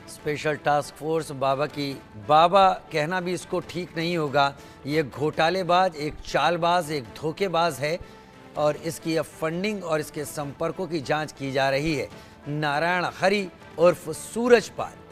Special task force बाबा कहना भी इसको ठीक नहीं होगा। ये घोटालेबाज, एक चालबाज, एक धोखेबाज है और इसकी अब फंडिंग और इसके संपर्कों की जांच की जा रही है। नारायण हरि उर्फ सूरजपाल।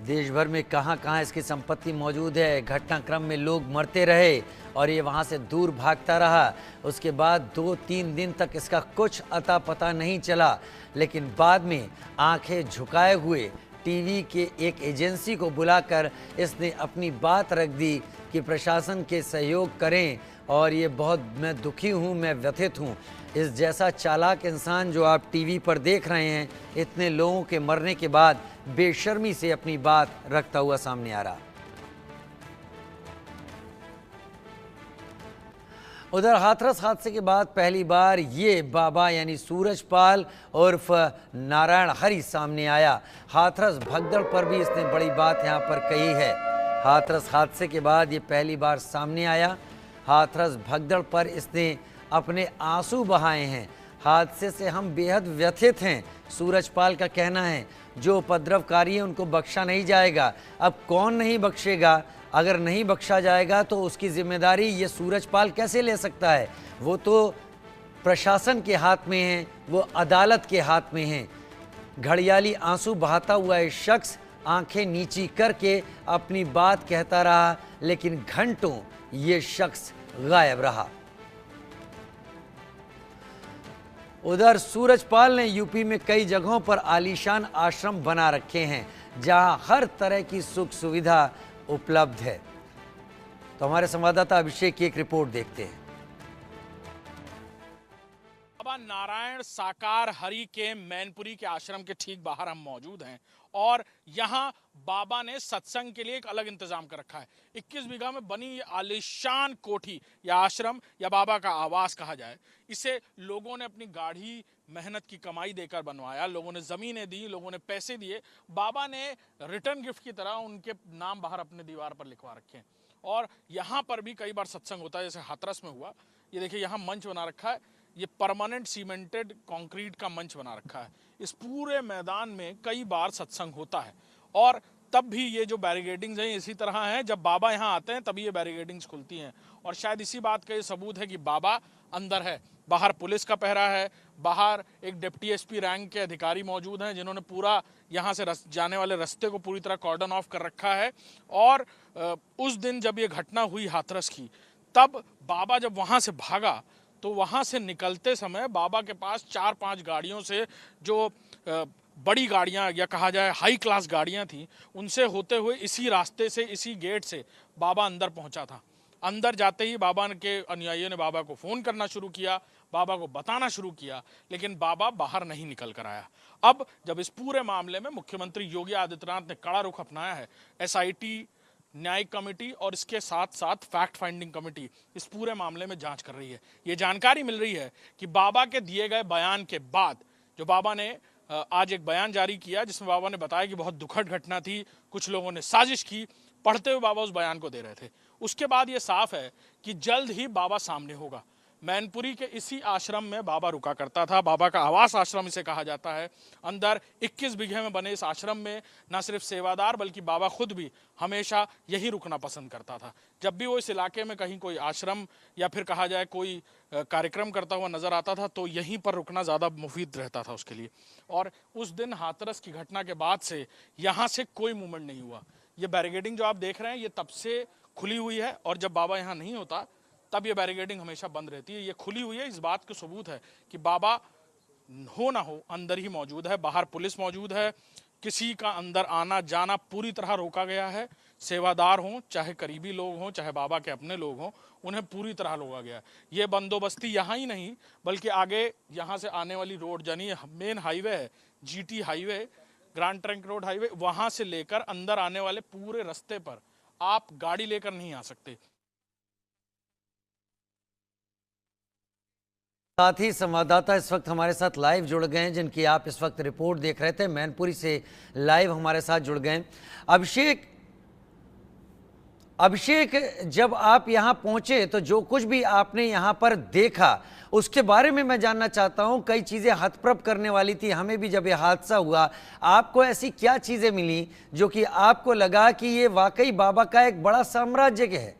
देश भर में कहां कहां इसकी संपत्ति मौजूद है। घटनाक्रम में लोग मरते रहे और ये वहां से दूर भागता रहा। उसके बाद 2-3 दिन तक इसका कुछ अता पता नहीं चला, लेकिन बाद में आंखें झुकाए हुए टीवी के एक एजेंसी को बुलाकर इसने अपनी बात रख दी कि प्रशासन के सहयोग करें और ये बहुत मैं दुखी हूँ, मैं व्यथित हूँ। इस जैसा चालाक इंसान जो आप टीवी पर देख रहे हैं, इतने लोगों के मरने के बाद बेशर्मी से अपनी बात रखता हुआ सामने आ रहा। उधर हाथरस हादसे के बाद पहली बार ये बाबा यानी सूरजपाल उर्फ नारायण हरि सामने आया। हाथरस भगदड़ पर भी इसने बड़ी बात यहां पर कही है। हाथरस हादसे के बाद ये पहली बार सामने आया। हाथरस भगदड़ पर इसने अपने आंसू बहाए हैं। हादसे से हम बेहद व्यथित हैं, सूरजपाल का कहना है। जो उपद्रवकारी है उनको बख्शा नहीं जाएगा। अब कौन नहीं बख्शेगा? अगर नहीं बख्शा जाएगा तो उसकी जिम्मेदारी ये सूरजपाल कैसे ले सकता है? वो तो प्रशासन के हाथ में है, वो अदालत के हाथ में है। घड़ियाली आंसू बहाता हुआ ये शख्स आंखें नीची करके अपनी बात कहता रहा, लेकिन घंटों ये शख्स गायब रहा। उधर सूरजपाल ने यूपी में कई जगहों पर आलीशान आश्रम बना रखे हैं, जहां हर तरह की सुख सुविधा उपलब्ध है। तो हमारे संवाददाता अभिषेक की एक रिपोर्ट देखते हैं। बाबा नारायण साकार हरि के मैनपुरी के आश्रम के ठीक बाहर हम मौजूद हैं और यहाँ बाबा ने सत्संग के लिए एक अलग इंतजाम कर रखा है। 21 बीघा में बनी ये आलीशान कोठी या आश्रम या बाबा का आवास कहा जाए, इसे लोगों ने अपनी गाढ़ी मेहनत की कमाई देकर बनवाया। लोगों ने जमीनें दी, लोगों ने पैसे दिए। बाबा ने रिटर्न गिफ्ट की तरह उनके नाम बाहर अपने दीवार पर लिखवा रखे हैं और यहाँ पर भी कई बार सत्संग होता है, जैसे हाथरस में हुआ। ये देखिए यहाँ मंच बना रखा है, ये परमानेंट सीमेंटेड कंक्रीट का मंच बना रखा है। इस पूरे मैदान में कई बार सत्संग होता है और तब भी ये जो बैरिकेडिंग्स हैं इसी तरह हैं। जब बाबा यहाँ आते हैं तभी ये बैरिकेडिंग्स खुलती हैं और शायद इसी बात का ये सबूत है कि बाबा अंदर है। बाहर पुलिस का पहरा है, बाहर एक डिप्टी एसपी रैंक के अधिकारी मौजूद हैं जिन्होंने पूरा यहाँ से जाने वाले रास्ते को पूरी तरह कॉर्डन ऑफ कर रखा है। और उस दिन जब ये घटना हुई हाथरस की, तब बाबा जब वहाँ से भागा तो वहाँ से निकलते समय बाबा के पास 4-5 गाड़ियों से जो बड़ी गाड़ियाँ या कहा जाए हाई क्लास गाड़ियाँ थी, उनसे होते हुए इसी रास्ते से, इसी गेट से बाबा अंदर पहुँचा था। अंदर जाते ही बाबा के अनुयायियों ने बाबा को फ़ोन करना शुरू किया, बाबा को बताना शुरू किया, लेकिन बाबा बाहर नहीं निकल कर आया। अब जब इस पूरे मामले में मुख्यमंत्री योगी आदित्यनाथ ने कड़ा रुख अपनाया है, SIT न्यायिक कमेटी और इसके साथ साथ फैक्ट फाइंडिंग कमेटी इस पूरे मामले में जांच कर रही है। ये जानकारी मिल रही है कि बाबा के दिए गए बयान के बाद, जो बाबा ने आज एक बयान जारी किया जिसमें बाबा ने बताया कि बहुत दुखद घटना थी, कुछ लोगों ने साजिश की, पढ़ते हुए बाबा उस बयान को दे रहे थे। उसके बाद ये साफ है कि जल्द ही बाबा सामने होगा। मैनपुरी के इसी आश्रम में बाबा रुका करता था। बाबा का आवास आश्रम इसे कहा जाता है। अंदर 21 बीघे में बने इस आश्रम में न सिर्फ सेवादार बल्कि बाबा खुद भी हमेशा यही रुकना पसंद करता था। जब भी वो इस इलाके में कहीं कोई आश्रम या फिर कहा जाए कोई कार्यक्रम करता हुआ नजर आता था तो यहीं पर रुकना ज़्यादा मुफीद रहता था उसके लिए। और उस दिन हाथरस की घटना के बाद से यहाँ से कोई मूवमेंट नहीं हुआ। ये बैरिकेडिंग जो आप देख रहे हैं ये तब से खुली हुई है और जब बाबा यहाँ नहीं होता तब ये बैरिकेडिंग हमेशा बंद रहती है। ये खुली हुई है, इस बात का सबूत है कि बाबा हो ना हो अंदर ही मौजूद है। बाहर पुलिस मौजूद है, किसी का अंदर आना जाना पूरी तरह रोका गया है। सेवादार हों, चाहे करीबी लोग हों, चाहे बाबा के अपने लोग हों, उन्हें पूरी तरह रोका गया है। ये बंदोबस्ती यहाँ ही नहीं बल्कि आगे यहाँ से आने वाली रोड यानी मेन हाईवे है, GT highway, grand trunk road highway, वहाँ से लेकर अंदर आने वाले पूरे रास्ते पर आप गाड़ी लेकर नहीं आ सकते। साथ ही संवाददाता इस वक्त हमारे साथ लाइव जुड़ गए हैं, जिनकी आप इस वक्त रिपोर्ट देख रहे थे। मैनपुरी से लाइव हमारे साथ जुड़ गए। अभिषेक, अभिषेक, जब आप यहाँ पहुंचे तो जो कुछ भी आपने यहाँ पर देखा उसके बारे में मैं जानना चाहता हूँ। कई चीज़ें हतप्रभ करने वाली थी हमें भी जब ये हादसा हुआ। आपको ऐसी क्या चीज़ें मिली जो कि आपको लगा कि ये वाकई बाबा का एक बड़ा साम्राज्य है?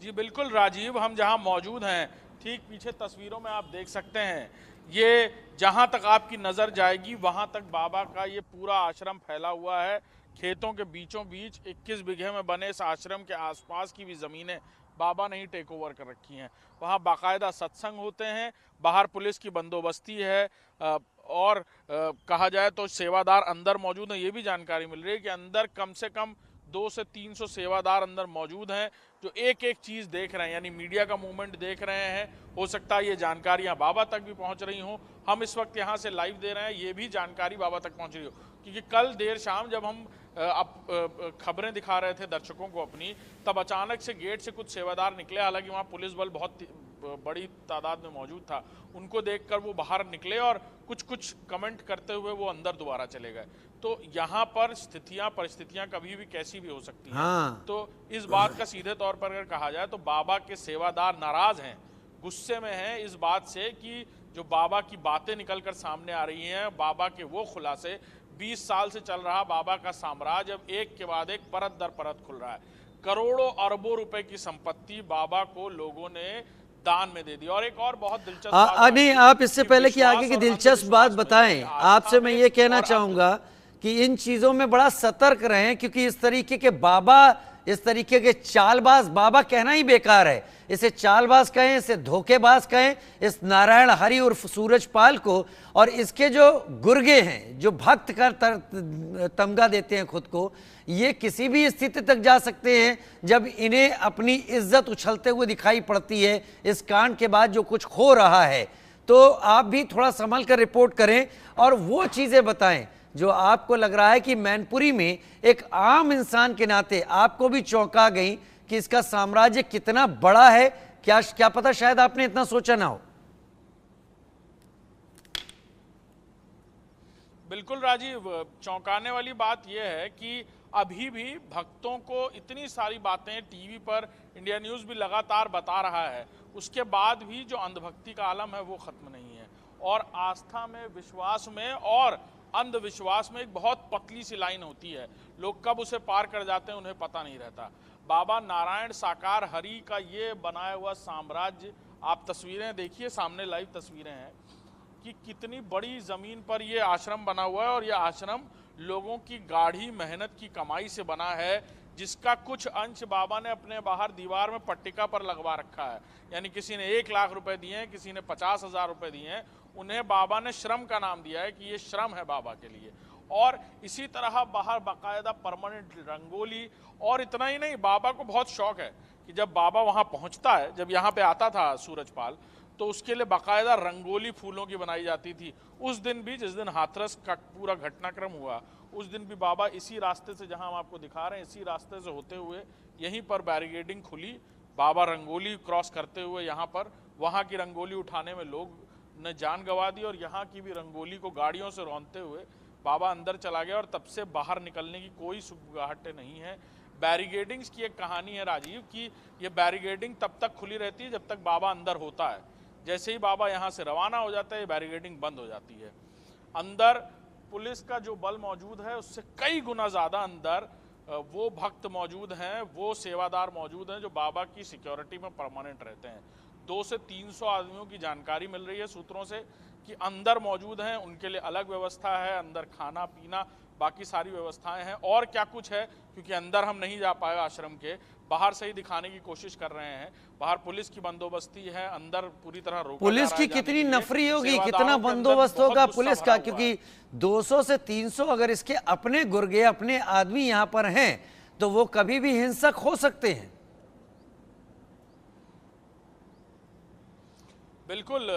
जी बिल्कुल राजीव, हम जहां मौजूद हैं ठीक पीछे तस्वीरों में आप देख सकते हैं, ये जहां तक आपकी नज़र जाएगी वहां तक बाबा का ये पूरा आश्रम फैला हुआ है। खेतों के बीचों बीच 21 बीघे में बने इस आश्रम के आसपास की भी ज़मीनें बाबा ने ही टेक ओवर कर रखी हैं। वहाँ बाकायदा सत्संग होते हैं, बाहर पुलिस की बंदोबस्ती है और कहा जाए तो सेवादार अंदर मौजूद हैं। ये भी जानकारी मिल रही है कि अंदर कम से कम 200 से 300 सेवादार अंदर मौजूद हैं जो एक एक चीज़ देख रहे हैं, यानी मीडिया का मूवमेंट देख रहे हैं। हो सकता है ये जानकारियां बाबा तक भी पहुंच रही हों। हम इस वक्त यहां से लाइव दे रहे हैं, ये भी जानकारी बाबा तक पहुंच रही हो, क्योंकि कल देर शाम जब हम खबरें दिखा रहे थे दर्शकों को अपनी, तब अचानक से गेट से कुछ सेवादार निकले। हालांकि वहाँ पुलिस बल बहुत बड़ी तादाद में मौजूद था। उनको देखकर वो बाहर निकले और कुछ कमेंट करते हुए वो अंदर दोबारा चले गए। तो यहाँ पर परिस्थितियां कभी भी कैसी भी हो सकती हैं। हाँ। तो इस बात का सीधे तौर पर अगर कहा जाए तो बाबा के सेवादार नाराज हैं, गुस्से में हैं इस बात से कि जो बाबा की बातें निकलकर सामने आ रही हैं, बाबा के वो खुलासे, 20 साल से चल रहा बाबा का साम्राज्य अब एक के बाद एक परत दर परत खुल रहा है। करोड़ों अरबों रुपए की संपत्ति बाबा को लोगों ने दान में दे दी। और एक और बहुत दिलचस्प नहीं, आप इससे पहले कि आगे की दिलचस्प बात बताएं, आपसे मैं ये कहना चाहूंगा कि इन चीजों में बड़ा सतर्क रहें, क्योंकि इस तरीके के बाबा, इस तरीके के चालबाज, बाबा कहना ही बेकार है, इसे चालबाज कहें, इसे धोखेबाज कहें, इस नारायण हरि उर्फ सूरजपाल को, और इसके जो गुर्गे हैं, जो भक्त का तमगा देते हैं खुद को, ये किसी भी स्थिति तक जा सकते हैं जब इन्हें अपनी इज्जत उछलते हुए दिखाई पड़ती है। इस कांड के बाद जो कुछ हो रहा है, तो आप भी थोड़ा संभल कर रिपोर्ट करें और वो चीजें बताएं जो आपको लग रहा है कि मैनपुरी में एक आम इंसान के नाते आपको भी चौंका गई कि इसका साम्राज्य कितना बड़ा है। क्या पता शायद आपने इतना सोचा ना हो। बिल्कुल राजीव, चौंकाने वाली बात यह है कि अभी भी भक्तों को इतनी सारी बातें टीवी पर इंडिया न्यूज़ भी लगातार बता रहा है, उसके बाद भी जो अंधभक्ति का आलम है वो खत्म नहीं है। और आस्था में, विश्वास में और अंधविश्वास में एक बहुत पतली सी लाइन होती है, लोग कब उसे पार कर जाते हैं उन्हें पता नहीं रहता। बाबा नारायण साकार हरि का ये बनाया हुआ साम्राज्य, आप तस्वीरें देखिए, सामने लाइव तस्वीरें हैं कि कितनी बड़ी ज़मीन पर ये आश्रम बना हुआ है। और ये आश्रम लोगों की गाढ़ी मेहनत की कमाई से बना है, जिसका कुछ अंश बाबा ने अपने बाहर दीवार में पट्टिका पर लगवा रखा है। यानी किसी ने 1 लाख रुपए दिए हैं, किसी ने 50,000 रुपए दिए हैं, उन्हें बाबा ने श्रम का नाम दिया है कि ये श्रम है बाबा के लिए। और इसी तरह बाहर बाकायदा परमानेंट रंगोली। और इतना ही नहीं, बाबा को बहुत शौक है कि जब बाबा वहाँ पहुँचता है, जब यहाँ पे आता था सूरजपाल, तो उसके लिए बाकायदा रंगोली फूलों की बनाई जाती थी। उस दिन भी, जिस दिन हाथरस का पूरा घटनाक्रम हुआ, उस दिन भी बाबा इसी रास्ते से, जहां हम आपको दिखा रहे हैं, इसी रास्ते से होते हुए यहीं पर बैरिकेडिंग खुली। बाबा रंगोली क्रॉस करते हुए यहाँ पर, वहाँ की रंगोली उठाने में लोग ने जान गंवा दी और यहाँ की भी रंगोली को गाड़ियों से रौंदते हुए बाबा अंदर चला गया। और तब से बाहर निकलने की कोई सुगबुगाहट नहीं है। बैरिकेडिंग्स की एक कहानी है राजीव कि ये बैरिकेडिंग तब तक खुली रहती है जब तक बाबा अंदर होता है। जैसे ही बाबा यहाँ से रवाना हो जाता है, बैरिकेडिंग बंद हो जाती है। अंदर पुलिस का जो बल मौजूद है उससे कई गुना ज़्यादा अंदर वो भक्त मौजूद हैं, वो सेवादार मौजूद हैं जो बाबा की सिक्योरिटी में परमानेंट रहते हैं। 200 से 300 आदमियों की जानकारी मिल रही है सूत्रों से कि अंदर मौजूद हैं, उनके लिए अलग व्यवस्था है, अंदर खाना पीना बाकी सारी व्यवस्थाएं हैं। और क्या कुछ है, क्योंकि अंदर हम नहीं जा पाए आश्रम के, बाहर से ही दिखाने की कोशिश कर रहे हैं। बाहर पुलिस की बंदोबस्ती है, अंदर पूरी तरह रोका पुलिस की कितनी नफरी होगी, कितना बंदोबस्त होगा पुलिस का, क्योंकि 200 से 300 अगर इसके अपने गुर्गे, अपने आदमी यहाँ पर हैं तो वो कभी भी हिंसक हो सकते हैं। बिल्कुल,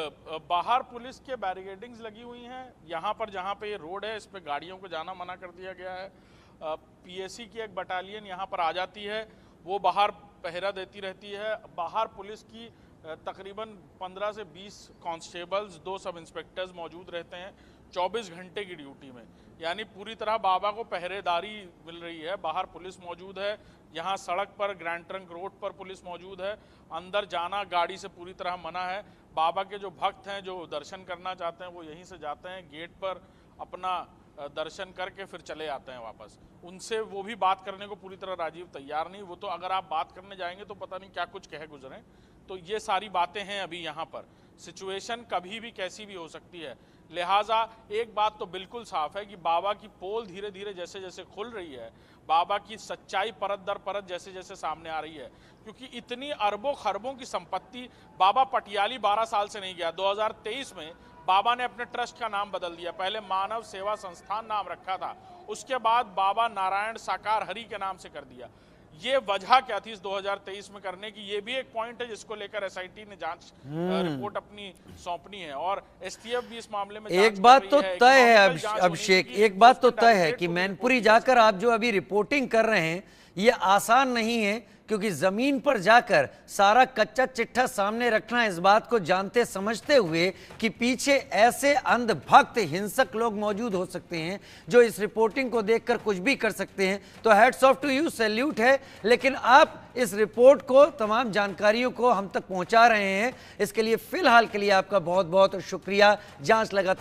बाहर पुलिस के बैरिकेडिंग्स लगी हुई हैं। यहाँ पर जहाँ पे ये रोड है, इस पे गाड़ियों को जाना मना कर दिया गया है। पीएसी की एक बटालियन यहाँ पर आ जाती है, वो बाहर पहरा देती रहती है। बाहर पुलिस की तकरीबन 15 से 20 कांस्टेबल्स, 2 सब इंस्पेक्टर्स मौजूद रहते हैं 24 घंटे की ड्यूटी में। यानी पूरी तरह बाबा को पहरेदारी मिल रही है। बाहर पुलिस मौजूद है, यहाँ सड़क पर ग्रैंड ट्रंक रोड पर पुलिस मौजूद है। अंदर जाना गाड़ी से पूरी तरह मना है। बाबा के जो भक्त हैं, जो दर्शन करना चाहते हैं, वो यहीं से जाते हैं, गेट पर अपना दर्शन करके फिर चले आते हैं वापस। उनसे वो भी बात करने को पूरी तरह राजीव तैयार नहीं। वो तो अगर आप बात करने जाएंगे तो पता नहीं क्या कुछ कह गुजरे। तो ये सारी बातें हैं अभी यहाँ पर। सिचुएशन कभी भी कैसी भी हो सकती है, लिहाजा एक बात तो बिल्कुल साफ है कि बाबा की पोल धीरे धीरे जैसे जैसे खुल रही है, बाबा की सच्चाई परत दर परत जैसे जैसे सामने आ रही है। क्योंकि इतनी अरबों खरबों की संपत्ति, बाबा पटियाली 12 साल से नहीं गया। 2023 में बाबा ने अपने ट्रस्ट का नाम बदल दिया। पहले मानव सेवा संस्थान नाम रखा था, उसके बाद बाबा नारायण साकार हरि के नाम से कर दिया। ये वजह क्या थी इस 2023 में करने की, ये भी एक पॉइंट है जिसको लेकर एसआईटी ने जांच रिपोर्ट अपनी सौंपनी है और एसटीएफ भी इस मामले में एक बात तो तय है अभिषेक, एक बात तो तय है कि मैनपुरी जाकर आप जो अभी रिपोर्टिंग कर रहे हैं ये आसान नहीं है, क्योंकि जमीन पर जाकर सारा कच्चा चिट्ठा सामने रखना, इस बात को जानते समझते हुए कि पीछे ऐसे अंधभक्त हिंसक लोग मौजूद हो सकते हैं जो इस रिपोर्टिंग को देखकर कुछ भी कर सकते हैं। तो hats off to you, salute है। लेकिन आप इस रिपोर्ट को, तमाम जानकारियों को हम तक पहुंचा रहे हैं, इसके लिए फिलहाल के लिए आपका बहुत बहुत शुक्रिया। जांच लगातार